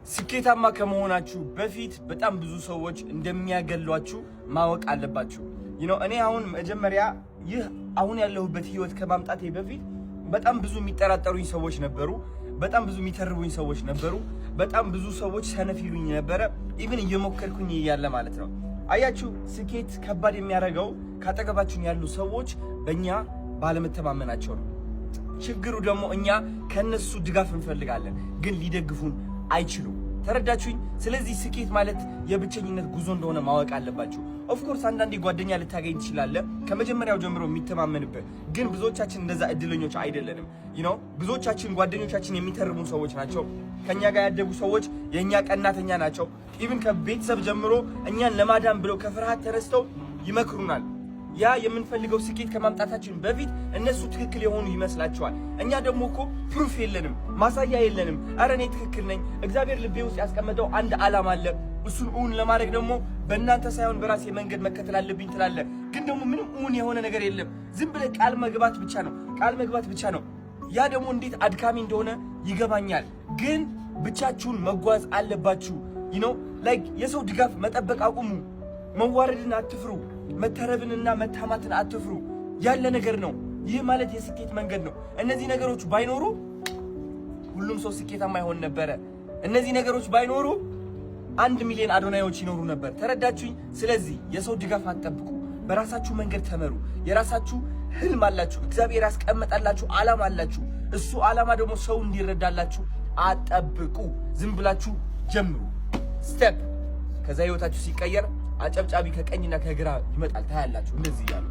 ስኬታማ ከመሆናችሁ በፊት በጣም ብዙ ሰዎች እንደሚያገሏችሁ ማወቅ አለባችሁ። እኔ አሁን መጀመሪያ ይህ አሁን ያለሁበት ህይወት ከማምጣቴ በፊት በጣም ብዙ የሚጠራጠሩኝ ሰዎች ነበሩ። በጣም ብዙ የሚተርቡኝ ሰዎች ነበሩ። በጣም ብዙ ሰዎች ሰነፍ ይሉኝ ነበረ። ኢቭን እየሞከርኩኝ እያለ ማለት ነው። አያችሁ፣ ስኬት ከባድ የሚያደርገው ካጠገባችሁ ያሉ ሰዎች በእኛ ባለመተማመናቸው ነው። ችግሩ ደግሞ እኛ ከነሱ ድጋፍ እንፈልጋለን፣ ግን ሊደግፉን አይችሉም። ተረዳችሁኝ? ስለዚህ ስኬት ማለት የብቸኝነት ጉዞ እንደሆነ ማወቅ አለባችሁ። ኦፍኮርስ አንዳንዴ ጓደኛ ልታገኝ ትችላለህ ከመጀመሪያው ጀምሮ የሚተማመንበት፣ ግን ብዙዎቻችን እንደዛ እድለኞች አይደለንም። ብዙዎቻችን ጓደኞቻችን የሚተርቡን ሰዎች ናቸው። ከኛ ጋር ያደጉ ሰዎች የኛ ቀናተኛ ናቸው። ኢቭን ከቤተሰብ ጀምሮ እኛን ለማዳን ብለው ከፍርሃት ተነስተው ይመክሩናል። ያ የምንፈልገው ስኬት ከማምጣታችን በፊት እነሱ ትክክል የሆኑ ይመስላቸዋል። እኛ ደግሞ እኮ ፕሩፍ የለንም፣ ማሳያ የለንም። አረ እኔ ትክክል ነኝ፣ እግዚአብሔር ልቤ ውስጥ ያስቀመጠው አንድ ዓላማ አለ፣ እሱን እውን ለማድረግ ደግሞ በእናንተ ሳይሆን በራሴ መንገድ መከተል አለብኝ ትላለህ። ግን ደግሞ ምንም እውን የሆነ ነገር የለም። ዝም ብለህ ቃል መግባት ብቻ ነው፣ ቃል መግባት ብቻ ነው። ያ ደግሞ እንዴት አድካሚ እንደሆነ ይገባኛል። ግን ብቻችሁን መጓዝ አለባችሁ። የሰው ድጋፍ መጠበቅ አቁሙ። መዋረድን አትፍሩ። መተረብንና መታማትን አትፍሩ። ያለ ነገር ነው። ይህ ማለት የስኬት መንገድ ነው። እነዚህ ነገሮች ባይኖሩ ሁሉም ሰው ስኬታማ ይሆን ነበረ። እነዚህ ነገሮች ባይኖሩ 1 ሚሊዮን አዶናዮች ይኖሩ ነበር። ተረዳችሁኝ? ስለዚህ የሰው ድጋፍ አትጠብቁ። በራሳችሁ መንገድ ተመሩ። የራሳችሁ ህልም አላችሁ። እግዚአብሔር ያስቀመጣላችሁ ዓላማ አላችሁ። እሱ ዓላማ ደግሞ ሰው እንዲረዳላችሁ አጠብቁ። ዝም ብላችሁ ጀምሩ። ስቴፕ ከዛ ህይወታችሁ ሲቀየር አጨብጫቢ ከቀኝና ከግራ ይመጣል። ታያላችሁ እንደዚህ ያሉ